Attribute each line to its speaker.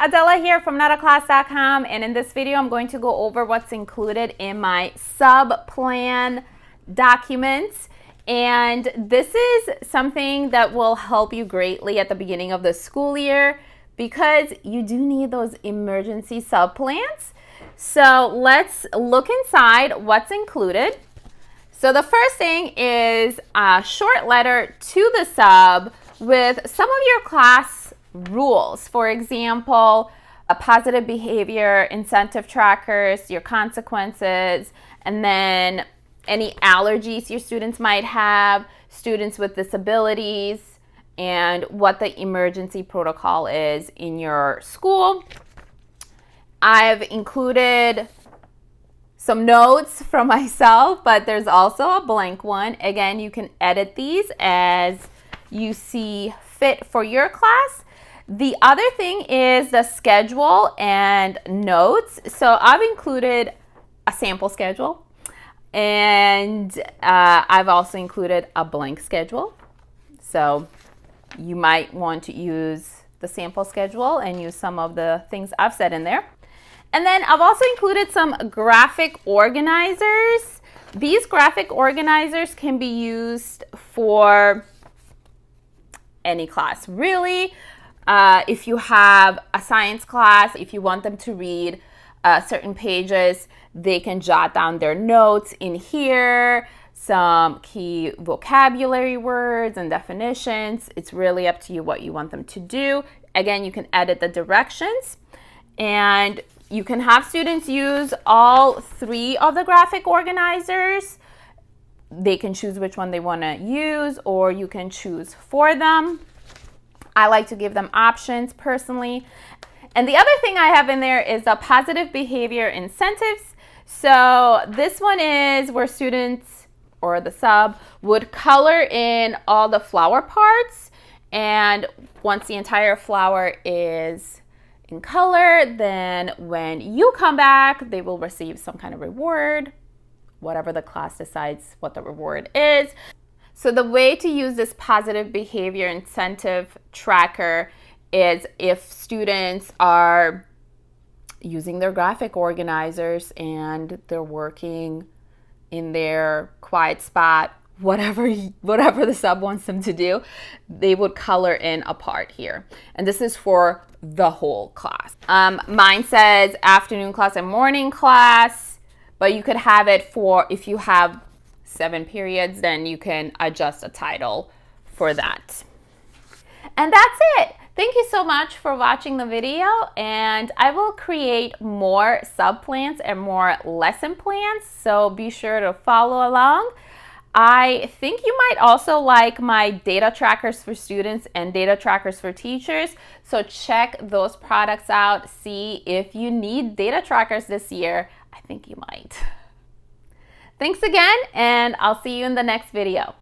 Speaker 1: Adela here from notaclass.com, and in this video I'm going to go over what's included in my sub-plan documents. And this is something that will help you greatly at the beginning of the school year because you do need those emergency sub-plans. So let's look inside what's included. So the first thing is a short letter to the sub with some of your class rules. For example, a positive behavior incentive trackers, your consequences, and then any allergies your students might have, students with disabilities, and what the emergency protocol is in your school. I've included some notes from myself, but there's also a blank one. Again, you can edit these as you see fit for your class. The other thing is the schedule and notes. So I've included a sample schedule, and I've also included a blank schedule. So you might want to use the sample schedule and use some of the things I've said in there. And then I've also included some graphic organizers. These graphic organizers can be used for any class, really. If you have a science class, if you want them to read certain pages, they can jot down their notes in here, some key vocabulary words and definitions. It's really up to you what you want them to do. Again, you can edit the directions, and you can have students use all three of the graphic organizers. They can choose which one they want to use, or you can choose for them. I like to give them options personally. And the other thing I have in there is the positive behavior incentives. So this one is where students or the sub would color in all the flower parts. And once the entire flower is in color, then when you come back, they will receive some kind of reward, whatever the class decides what the reward is. So the way to use this positive behavior incentive tracker is if students are using their graphic organizers and they're working in their quiet spot, whatever the sub wants them to do, they would color in a part here. And this is for the whole class. Mine says afternoon class and morning class, but you could have it for, if you have 7 periods, then you can adjust a title for that. And that's it. Thank you so much for watching the video, and I will create more sub-plans and more lesson plans, so be sure to follow along. I think you might also like my data trackers for students and data trackers for teachers, so check those products out. See if you need data trackers this year. I think you might. Thanks again, and I'll see you in the next video.